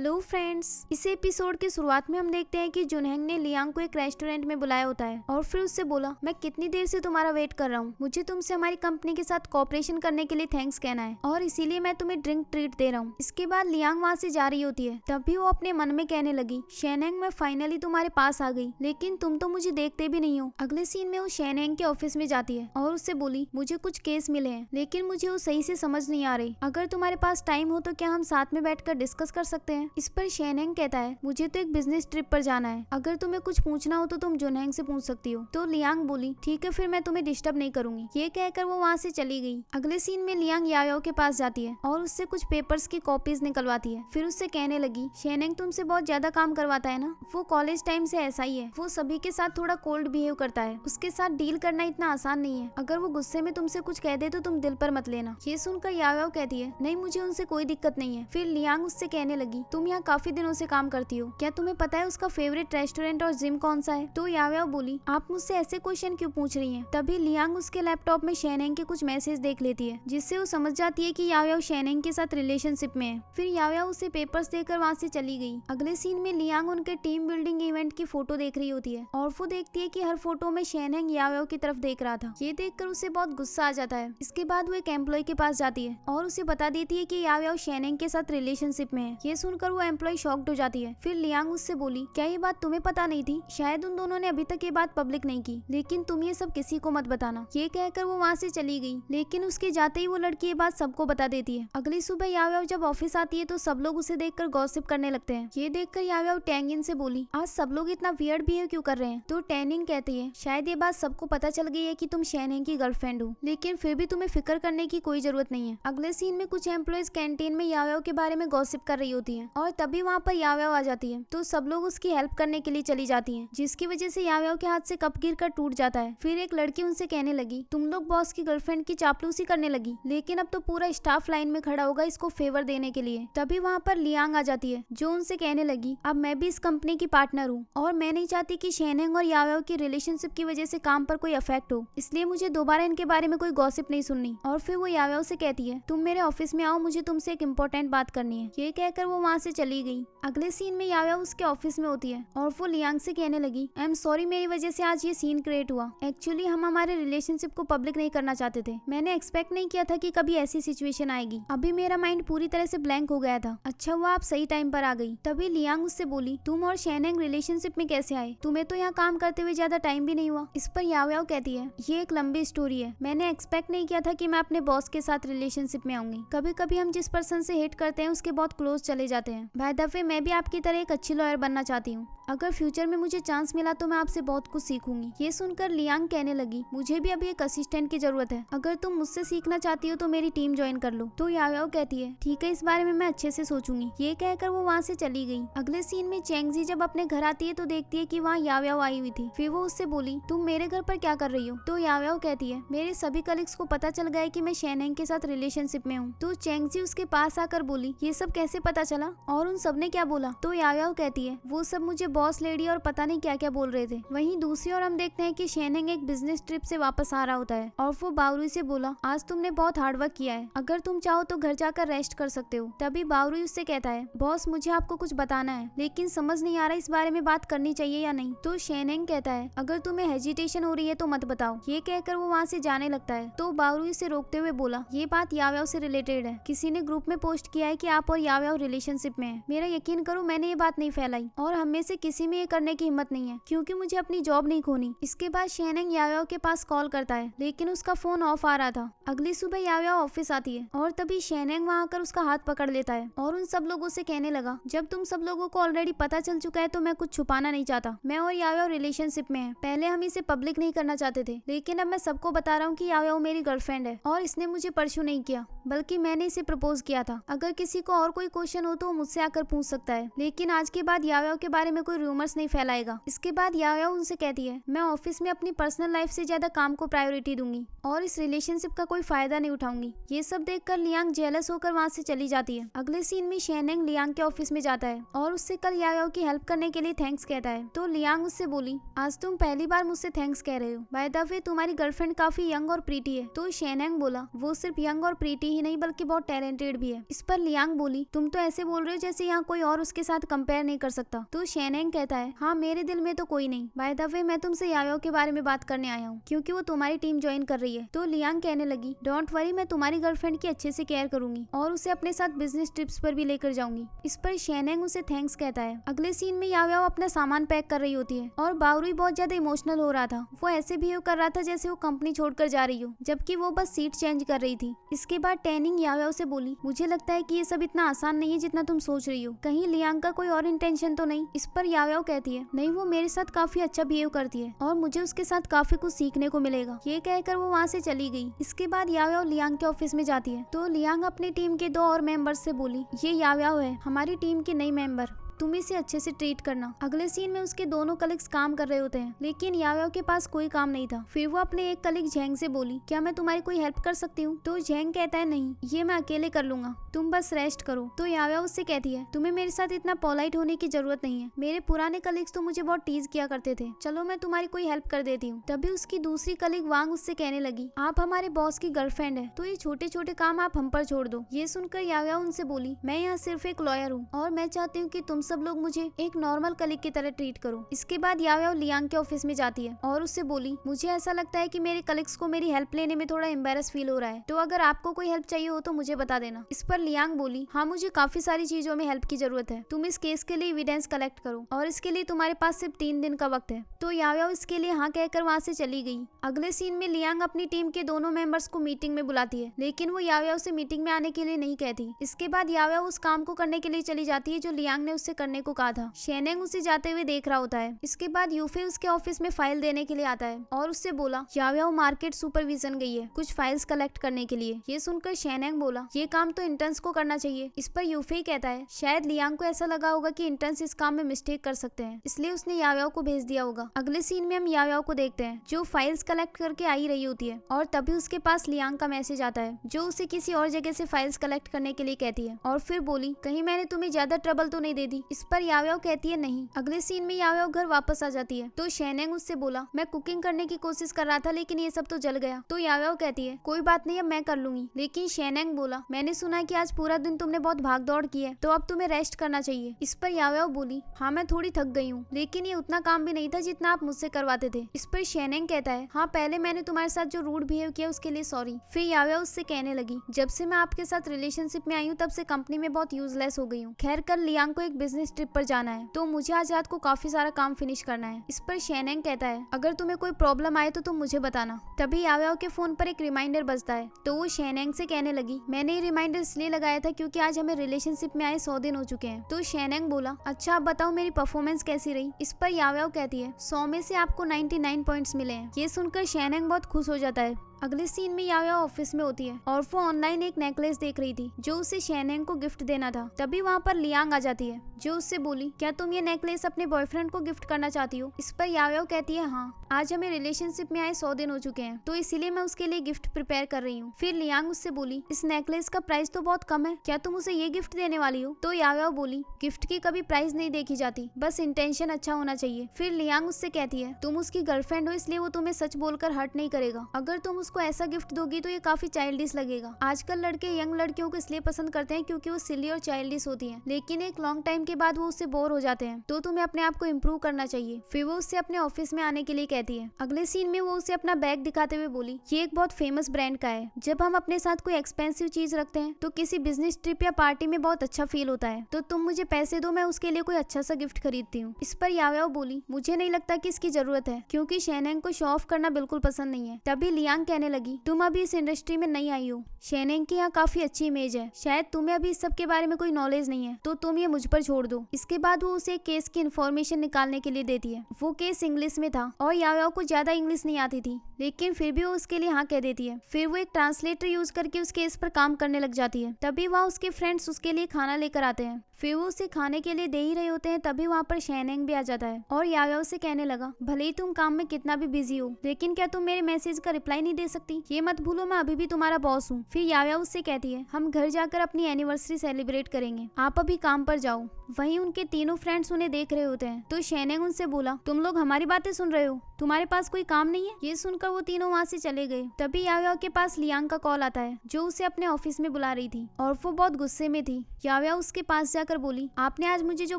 Hello friends, इस episode की शुरुआत में हम देखते हैं कि जुनहेंग ने लियांग को एक रेस्टोरेंट में बुलाया होता है और फिर उससे बोला, मैं कितनी देर से तुम्हारा वेट कर रहा हूँ, मुझे तुमसे हमारी कंपनी के साथ कोऑपरेशन करने के लिए थैंक्स कहना है और इसीलिए मैं तुम्हें ड्रिंक ट्रीट दे रहा हूँ। इसके बाद लियांग वहाँ से जा रही होती है, तभी वो अपने मन में कहने लगी, शेनेंग मैं फाइनली तुम्हारे पास आ गई, लेकिन तुम तो मुझे देखते भी नहीं हो। अगले सीन में वो शेनेंग के ऑफिस में जाती है और उससे बोली, मुझे कुछ केस मिले हैं लेकिन मुझे वो सही से समझ नहीं आ रही, अगर तुम्हारे पास टाइम हो तो क्या हम साथ में बैठकर डिस्कस कर सकते हैं। इस पर शेनेंग कहता है, मुझे तो एक बिजनेस ट्रिप पर जाना है, अगर तुम्हें कुछ पूछना हो तो तुम जुनहेंग से पूछ सकती हो। तो लियांग बोली, ठीक है फिर मैं तुम्हें डिस्टर्ब नहीं करूंगी। ये कहकर वो वहाँ से चली गई। अगले सीन में लियांग याओ के पास जाती है और उससे कुछ पेपर्स की कॉपीज निकलवाती है। फिर उससे कहने लगी, शेनेंग तुमसे बहुत ज्यादा काम करवाता है ना, वो कॉलेज टाइम से ऐसा ही है, वो सभी के साथ थोड़ा कोल्ड बिहेव करता है, उसके साथ डील करना इतना आसान नहीं है, अगर वो गुस्से में तुमसे कुछ कह दे तो तुम दिल पर मत लेना। ये सुनकर याओ कहती है, नहीं मुझे उनसे कोई दिक्कत नहीं है। फिर लियांग उससे कहने लगी, तुम यहाँ काफी दिनों से काम करती हो, क्या तुम्हें पता है उसका फेवरेट रेस्टोरेंट और जिम कौन सा है। तो याओ बोली, आप मुझसे ऐसे क्वेश्चन क्यों पूछ रही हैं। तभी लियांग उसके लैपटॉप में शेनेंग के कुछ मैसेज देख लेती है, जिससे वो समझ जाती है कि याओ शेनेंग के साथ रिलेशनशिप में है। फिर याओ उसे पेपर्स देकर वहाँ से चली गई। अगले सीन में लियांग उनके टीम बिल्डिंग इवेंट की फोटो देख रही होती है और वो देखती है कि हर फोटो में शेनेंग याओ की तरफ देख रहा था। ये देखकर उसे बहुत गुस्सा आ जाता है। इसके बाद वो एक एम्प्लॉय के पास जाती है और उसे बता देती है कि याओ शेनेंग के साथ रिलेशनशिप में है। ये सुनकर वो एम्प्लॉय शॉक्ड हो जाती है। फिर लियांग उससे बोली, क्या ये बात तुम्हें पता नहीं थी, शायद उन दोनों ने अभी तक ये बात पब्लिक नहीं की, लेकिन तुम ये सब किसी को मत बताना। ये कहकर वो वहाँ से चली गई, लेकिन उसके जाते ही वो लड़की ये बात सबको बता देती है। अगली सुबह याओ जब ऑफिस आती है तो सब लोग उसे देखकर गॉसिप करने लगते हैं। ये देखकर याओ टैंगिन से बोली, आज सब लोग इतना वियर्ड बिहेव क्यों कर रहे हैं। तो टैनिंग कहती है, शायद ये बात सबको पता चल गई है कि तुम शेनेंग की गर्लफ्रेंड हो, लेकिन फिर भी तुम्हें फिक्र करने की कोई जरूरत नहीं है। अगले सीन में कुछ एम्प्लॉयज कैंटीन में याओ के बारे में गॉसिप कर रही होती है और तभी वहाँ पर याओ आ जाती है। तो सब लोग उसकी हेल्प करने के लिए चली जाती हैं, जिसकी वजह से याओ के हाथ से कप गिरकर टूट जाता है। फिर एक लड़की उनसे कहने लगी, तुम लोग बॉस की गर्लफ्रेंड की चापलूसी करने लगी, लेकिन अब तो पूरा स्टाफ लाइन में खड़ा होगा इसको फेवर देने के लिए। तभी वहाँ पर लियांग आ जाती है, जो उनसे कहने लगी, अब मैं भी इस कंपनी की पार्टनर हूँ और मैं नहीं चाहती कि शेनेंग और याओ की रिलेशनशिप की वजह से काम पर कोई इफेक्ट हो, इसलिए मुझे दोबारा इनके बारे में कोई गॉसिप नहीं सुननी। और फिर वो याओ से कहती है, तुम मेरे ऑफिस में आओ, मुझे तुमसे एक इम्पोर्टेंट बात करनी है। ये कहकर वो वहाँ से चली गई। अगले सीन में याओ उसके ऑफिस में होती है और वो लियांग से कहने लगी, आई एम सॉरी मेरी वजह से आज ये सीन क्रिएट हुआ, एक्चुअली हम हमारे रिलेशनशिप को पब्लिक नहीं करना चाहते थे, मैंने एक्सपेक्ट नहीं किया था कि कभी ऐसी सिचुएशन आएगी, अभी मेरा माइंड पूरी तरह से ब्लैंक हो गया था, अच्छा हुआ आप सही टाइम पर आ गई। तभी लियांग उससे बोली, तुम और शेनेंग रिलेशनशिप में कैसे आए, तुम्हें तो यहाँ काम करते हुए ज्यादा टाइम भी नहीं हुआ। इस पर याओ कहती है, ये एक लंबी स्टोरी है, मैंने एक्सपेक्ट नहीं किया था कि मैं अपने बॉस के साथ रिलेशनशिप में आऊंगी, कभी कभी हम जिस पर्सन से हिट करते हैं उसके बहुत क्लोज चले जाते हैं। बाय द वे मैं भी आपकी तरह एक अच्छी लॉयर बनना चाहती हूँ, अगर फ्यूचर में मुझे चांस मिला तो मैं आपसे बहुत कुछ सीखूंगी। ये सुनकर लियांग कहने लगी, मुझे भी अभी एक असिस्टेंट की जरूरत है, अगर तुम मुझसे सीखना चाहती हो तो मेरी टीम ज्वाइन कर लो। तो याओ कहती है, ठीक है इस बारे में मैं अच्छे से सोचूंगी। ये कहकर वो वहाँ से चली गई। अगले सीन में चेंगजी जब अपने घर आती है तो देखती है कि वहाँ याओ आई हुई थी। फिर वो उससे बोली, तुम मेरे घर पर क्या कर रही हो। तो याओ कहती है, मेरे सभी कलीग्स को पता चल गया कि मैं शेनेंग के साथ रिलेशनशिप में हूँ। तो चेंगजी उसके पास आकर बोली, ये सब कैसे पता चला और उन सब ने क्या बोला। तो याओ कहती है, वो सब मुझे बॉस लेडी और पता नहीं क्या क्या बोल रहे थे। वहीं दूसरी ओर हम देखते हैं कि शेनेंग एक बिजनेस ट्रिप से वापस आ रहा होता है और वो बावरुई से बोला, आज तुमने बहुत हार्डवर्क किया है, अगर तुम चाहो तो घर जाकर रेस्ट कर सकते हो। तभी बावरुई उससे कहता है, बॉस मुझे आपको कुछ बताना है, लेकिन समझ नहीं आ रहा इस बारे में बात करनी चाहिए या नहीं। तो शेनेंग कहता है, अगर तुम्हें हेजिटेशन हो रही है तो मत बताओ। ये कहकर वो वहाँ से जाने लगता है। तो बावरुई से रोकते हुए बोला, ये बात याओ से रिलेटेड है, किसी ने ग्रुप में पोस्ट किया है कि आप और याओ रिलेशनशिप में है, मेरा यकीन करो मैंने ये बात नहीं फैलाई और हम में से किसी में ये करने की हिम्मत नहीं है, क्योंकि मुझे अपनी जॉब नहीं खोनी। इसके बाद शेनेंग याओ के पास कॉल करता है, लेकिन उसका फोन ऑफ आ रहा था। अगली सुबह याओ ऑफिस आती है और तभी शेनेंग वहाँ आकर उसका हाथ पकड़ लेता है और उन सब लोगों से कहने लगा, जब तुम सब लोगों को ऑलरेडी पता चल चुका है तो मैं कुछ छुपाना नहीं चाहता, मैं और याओ रिलेशनशिप में है, पहले हम इसे पब्लिक नहीं करना चाहते थे, लेकिन अब मैं सबको बता रहा हूँ कि याओ मेरी गर्लफ्रेंड है और इसने मुझे परस्यू नहीं किया, बल्कि मैंने इसे प्रपोज किया था। अगर किसी को और कोई क्वेश्चन हो तो मुझसे आकर पूछ सकता है, लेकिन आज के बाद याओ के बारे में कोई रूमर्स नहीं फैलाएगा। इसके बाद याओ याओ उनसे कहती है मैं ऑफिस में अपनी पर्सनल लाइफ से ज्यादा काम को प्रायोरिटी दूंगी और इस रिलेशनशिप का कोई फायदा नहीं उठाऊंगी। ये सब देखकर लियांग जेलस होकर वहाँ से चली जाती है। अगले सीन में शेनेंग लियांग के ऑफिस में जाता है और उससे कल याओ याओ की हेल्प करने के लिए थैंक्स कहता है। तो लियांग उससे बोली आज तुम पहली बार मुझसे थैंक्स कह रहे हो, बाय द वे तुम्हारी गर्लफ्रेंड काफी यंग और प्रीटी है। तो शेनेंग बोला वो सिर्फ यंग और प्रीटी ही नहीं बल्कि बहुत टैलेंटेड भी है। इस पर लियांग बोली तुम तो ऐसे बोल रहे हो जैसे यहाँ कोई और उसके साथ कंपेयर नहीं कर सकता। तो शेनेंग कहता है हाँ मेरे दिल में तो कोई नहीं, बाय द वे मैं तुमसे याओ याओ के बारे में बात करने आया हूँ क्योंकि वो तुम्हारी टीम ज्वाइन कर रही है। तो लियांग कहने लगी डोंट वरी, मैं तुम्हारी गर्लफ्रेंड की अच्छे से केयर करूंगी और उसे अपने साथ बिजनेस ट्रिप्स पर भी लेकर जाऊंगी। इस पर शेनेंग उसे थैंक्स कहता है। अगले सीन में याओ याओ अपना सामान पैक कर रही होती है और बावरुई बहुत ज्यादा इमोशनल हो रहा था। वो ऐसे बिहेव कर रहा था जैसे वो कंपनी छोड़कर जा रही हो, जबकि वो बस सीट चेंज कर रही थी। इसके बाद टैनिंग याओ याओ से बोली मुझे लगता है कि ये सब इतना आसान नहीं है जितना तुम सोच रही हो, कहीं लियांग का कोई और इंटेंशन तो नहीं। इस पर याओ याओ कहती है नहीं, वो मेरे साथ काफी अच्छा बिहेव करती है और मुझे उसके साथ काफी कुछ सीखने को मिलेगा। ये कहकर वो वहाँ से चली गई। इसके बाद याओ याओ लियांग के ऑफिस में जाती है। तो लियांग अपनी टीम के 2 और मेंबर्स से बोली ये याओ याओ है, हमारी टीम की नई मेंबर, तुम इसे अच्छे से ट्रीट करना। अगले सीन में उसके दोनों कलीग्स काम कर रहे होते हैं लेकिन याओ याओ के पास कोई काम नहीं था। फिर वो अपने एक कलीग झेंग से बोली क्या मैं तुम्हारी कोई हेल्प कर सकती हूँ। तो झेंग कहता है नहीं, ये मैं अकेले कर लूंगा, तुम बस रेस्ट करो। तो याओ याओ उससे कहती है तुम्हें मेरे साथ इतना पोलाइट होने की जरूरत नहीं है, मेरे पुराने कलीग्स तो मुझे बहुत टीज किया करते थे, चलो मैं तुम्हारी कोई हेल्प कर देती हूँ। तभी उसकी दूसरी कलीग वांग उससे कहने लगी आप हमारे बॉस की गर्लफ्रेंड है तो ये छोटे छोटे काम आप हम पर छोड़ दो। ये सुनकर याओ याओ उनसे बोली मैं यहाँ सिर्फ एक लॉयर हूँ और मैं चाहती हूँ कि तुम सब लोग मुझे एक नॉर्मल कलीग की तरह ट्रीट करो। इसके बाद याओ याओ लियांग के ऑफिस में जाती है और उससे बोली मुझे ऐसा लगता है कि मेरे कलीग्स को मेरी हेल्प लेने में थोड़ा एम्बेरस फील हो रहा है, तो अगर आपको कोई हेल्प चाहिए हो तो मुझे बता देना। इस पर लियांग बोली हाँ मुझे काफी सारी चीजों में हेल्प की जरूरत है, तुम इस केस के लिए एविडेंस कलेक्ट करो और इसके लिए तुम्हारे पास सिर्फ 3 दिन का वक्त है। तो याओ याओ इसके लिए हाँ कहकर वहाँ से चली गई। अगले सीन में लियांग अपनी टीम के दोनों मेंबर्स को मीटिंग में बुलाती है लेकिन वो याओ याओ से मीटिंग में आने के लिए नहीं कहती। इसके बाद याओ याओ उस काम को करने के लिए चली जाती है जो लियांग ने उससे करने को कहा था। शेनेंग उसे जाते हुए देख रहा होता है। इसके बाद यूफे उसके ऑफिस में फाइल देने के लिए आता है और उससे बोला याओ याओ मार्केट सुपरविजन गई है कुछ फाइल्स कलेक्ट करने के लिए। ये सुनकर शेनेंग बोला ये काम तो इंटर्न्स को करना चाहिए। इस पर यूफे कहता है शायद लियांग को ऐसा लगा होगा कि इंटर्न्स इस काम में मिस्टेक कर सकते हैं, इसलिए उसने याओ याओ को भेज दिया होगा। अगले सीन में हम याओ याओ को देखते हैं जो फाइल्स कलेक्ट करके आई रही होती है और तभी उसके पास लियांग का मैसेज आता है जो उसे किसी और जगह से फाइल्स कलेक्ट करने के लिए कहती है और फिर बोली कहीं मैंने तुम्हें ज्यादा ट्रबल तो नहीं दे दी। इस पर याओ याओ कहती है नहीं। अगले सीन में याओ याओ घर वापस आ जाती है तो शेनेंग उससे बोला मैं कुकिंग करने की कोशिश कर रहा था लेकिन ये सब तो जल गया। तो याओ याओ कहती है कोई बात नहीं अब मैं कर लूंगी। लेकिन शेनेंग बोला मैंने सुना है कि आज पूरा दिन तुमने बहुत भाग दौड़ की है तो अब तुम्हें रेस्ट करना चाहिए। इस पर याओ याओ बोली हाँ मैं थोड़ी थक गई हूँ लेकिन ये उतना काम भी नहीं था जितना आप मुझसे करवाते थे। इस पर शेनेंग कहता है हाँ पहले मैंने तुम्हारे साथ जो रूड बिहेव किया उसके लिए सॉरी। फिर याओ याओ उससे कहने लगी जब से मैं आपके साथ रिलेशनशिप में आई हूँ तब से कंपनी में बहुत यूजलेस हो गई हूँ। खैर कल लियांग को एक बिजनेस ट्रिप पर जाना है तो मुझे आज रात को काफी सारा काम फिनिश करना है। इस पर शेनेंग कहता है अगर तुम्हें कोई प्रॉब्लम आए तो तुम मुझे बताना। तभी याओ याओ के फोन पर एक रिमाइंडर बजता है तो वो शेनेंग से कहने लगी मैंने ये रिमाइंडर इसलिए लगाया था क्योंकि आज हमें रिलेशनशिप में आए 100 दिन हो चुके हैं। तो शेनेंग बोला अच्छा आप बताओ मेरी परफॉर्मेंस कैसी रही। इस पर याओ याओ कहती है 100 में से आपको 99 पॉइंट्स मिले हैं। ये सुनकर शेनेंग बहुत खुश हो जाता है। अगले सीन में याओ याओ ऑफिस में होती है और वो ऑनलाइन एक नेकलेस देख रही थी जो उसे शेनेंग को गिफ्ट देना था। तभी वहाँ पर लियांग आ जाती है जो उससे बोली क्या तुम ये नेकलेस अपने बॉयफ्रेंड को गिफ्ट करना चाहती हो। इस पर याओ याओ कहती है हाँ आज हमें रिलेशनशिप में आए 100 दिन हो चुके हैं तो इसीलिए मैं उसके लिए गिफ्ट प्रिपेयर कर रही हूँ। फिर लियांग उससे बोली इस नेकलेस का प्राइस तो बहुत कम है, क्या तुम उसे ये गिफ्ट देने वाली हो। तो याओ याओ बोली गिफ्ट की कभी प्राइस नहीं देखी जाती, बस इंटेंशन अच्छा होना चाहिए। फिर लियांग उससे कहती है तुम उसकी गर्लफ्रेंड हो इसलिए वो तुम्हें सच बोलकर हर्ट नहीं करेगा, अगर तुम उसको ऐसा गिफ्ट दोगी तो ये काफी चाइल्डिश लगेगा। आजकल लड़के यंग लड़कियों को इसलिए पसंद करते हैं क्योंकि वो सिली और चाइल्डिश होती हैं, लेकिन एक लॉन्ग टाइम के बाद वो उससे बोर हो जाते हैं, तो तुम्हें अपने आप को इम्प्रूव करना चाहिए। फिर वो उससे अपने ऑफिस में आने के लिए कहती है। अगले सीन में वो उसे अपना बैग दिखाते हुए बोली ये एक बहुत फेमस ब्रांड का है, जब हम अपने साथ कोई एक्सपेंसिव चीज रखते हैं तो किसी बिजनेस ट्रिप या पार्टी में बहुत अच्छा फील होता है, तो तुम मुझे पैसे दो मैं उसके लिए कोई अच्छा सा गिफ्ट खरीदती हूँ। इस पर याओ याओ बोली मुझे नहीं लगता कि इसकी जरूरत है क्योंकि शेनेंग को शो ऑफ करना बिल्कुल पसंद नहीं है। तभी लियांग कहने कहने लगी, तुम अभी इस इंडस्ट्री में नहीं आई हो, शेनेंग की यहाँ काफी अच्छी इमेज है, शायद तुम्हें अभी इस सब के बारे में कोई नॉलेज नहीं है, तो तुम ये मुझ पर छोड़ दो। इसके बाद वो उसे केस की इन्फॉर्मेशन निकालने के लिए देती है। वो केस इंग्लिश में था और याओ को ज्यादा इंग्लिश नहीं आती थी, लेकिन फिर भी वो उसके लिए हाँ कह देती है। फिर वो एक ट्रांसलेटर यूज करके उस केस पर काम करने लग जाती है। तभी वहाँ उसके फ्रेंड्स उसके लिए खाना लेकर आते हैं। फिर वो उसे खाने के लिए दे ही रहे होते हैं, तभी वहाँ पर शेनेंग भी आ जाता है और याओ से कहने लगा, भले ही तुम काम में कितना भी बिजी हो, लेकिन क्या तुम मेरे मैसेज का रिप्लाई नहीं दे सकती? ये मत भूलो मैं अभी भी तुम्हारा बॉस हूँ। फिर याओ उससे कहती है, हम घर जाकर अपनी एनिवर्सरी सेलिब्रेट करेंगे, आप अभी काम पर जाओ। वहीं उनके तीनों फ्रेंड्स उन्हें देख रहे होते हैं, तो शेनेंग उनसे बोला, तुम लोग हमारी बातें सुन रहे हो, तुम्हारे पास कोई काम नहीं है? ये सुनकर वो तीनों वहाँ से चले गए। तभी याओ के पास लियांग का कॉल आता है, जो उसे अपने ऑफिस में बुला रही थी और वो बहुत गुस्से में थी। याओ उसके पास जाकर बोली, आपने आज मुझे जो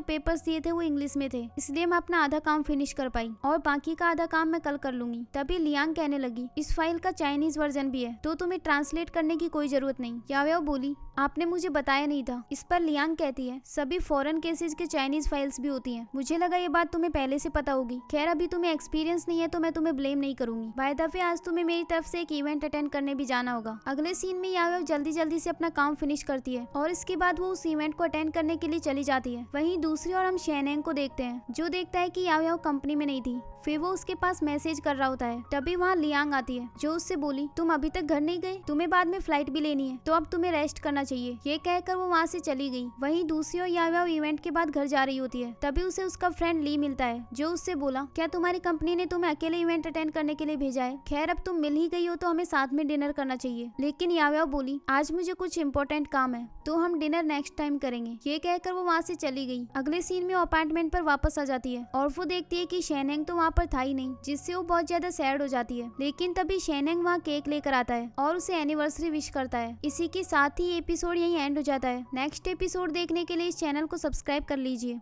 पेपर्स दिए थे वो इंग्लिश में थे, इसलिए मैं अपना आधा काम फिनिश कर पाई और बाकी का आधा काम मैं कल कर लूंगी। तभी लियांग कहने लगी, इस फाइल का चाइनीज वर्जन भी है, तो तुम्हें ट्रांसलेट करने की कोई जरूरत नहीं। याओ बोली, आपने मुझे बताया नहीं था। इस पर लियांग कहती है, सभी फॉरेन केसेस के चाइनीज फाइल्स भी होती हैं, मुझे लगा ये बात तुम्हें पहले से पता होगी। खैर अभी तुम्हें एक्सपीरियंस नहीं है तो मैं तुम्हें ब्लेम नहीं करूंगी। बाय द वे आज तुम्हें मेरी तरफ से एक इवेंट अटेंड करने भी जाना होगा। अगले सीन में याओ जल्दी से अपना काम फिनिश करती है और इसके बाद वो उस इवेंट को अटेंड करने के लिए चली जाती है। वहीं दूसरी ओर हम शेनेंग को देखते हैं, जो देखता है कि याओ कंपनी में नहीं थी। फिर वो उसके पास मैसेज कर रहा होता है। तभी वहाँ लियांग आती है, जो उससे बोली, तुम अभी तक घर नहीं गए, तुम्हें बाद में फ्लाइट भी लेनी है, तो अब तुम्हें रेस्ट करना चाहिए। ये कहकर वो वहाँ से चली गई। वहीं दूसरी ओर याओ इवेंट के बाद घर जा रही होती है। तभी उसे उसका फ्रेंड ली मिलता है, जो उससे बोला, क्या तुम्हारी कंपनी ने तुम्हें अकेले इवेंट अटेंड करने के लिए भेजा है? खैर अब तुम मिल ही गई हो तो हमें साथ में डिनर करना चाहिए। लेकिन याओ बोली, आज मुझे कुछ इंपॉर्टेंट काम है, तो हम डिनर नेक्स्ट टाइम करेंगे। ये कहकर वो वहाँ से चली गई। अगले सीन में वो अपार्टमेंट पर वापस आ जाती है और वो देखती है कि शेनेंग तो वहाँ पर था ही नहीं, जिससे वो बहुत ज्यादा सैड हो जाती है। लेकिन तभी शेनेंग वहाँ केक लेकर आता है और उसे एनिवर्सरी विश करता है। इसी के साथ ही एपिसोड यहीं एंड हो जाता है। नेक्स्ट एपिसोड देखने के लिए इस चैनल को सब्सक्राइब कर लीजिए।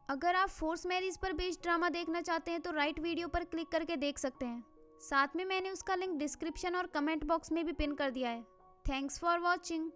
अगर आप फोर्स मैरिज पर बेस्ड ड्रामा देखना चाहते हैं तो राइट वीडियो पर क्लिक करके देख सकते हैं। साथ में मैंने उसका लिंक डिस्क्रिप्शन और कमेंट बॉक्स में भी पिन कर दिया है। Thanks for watching.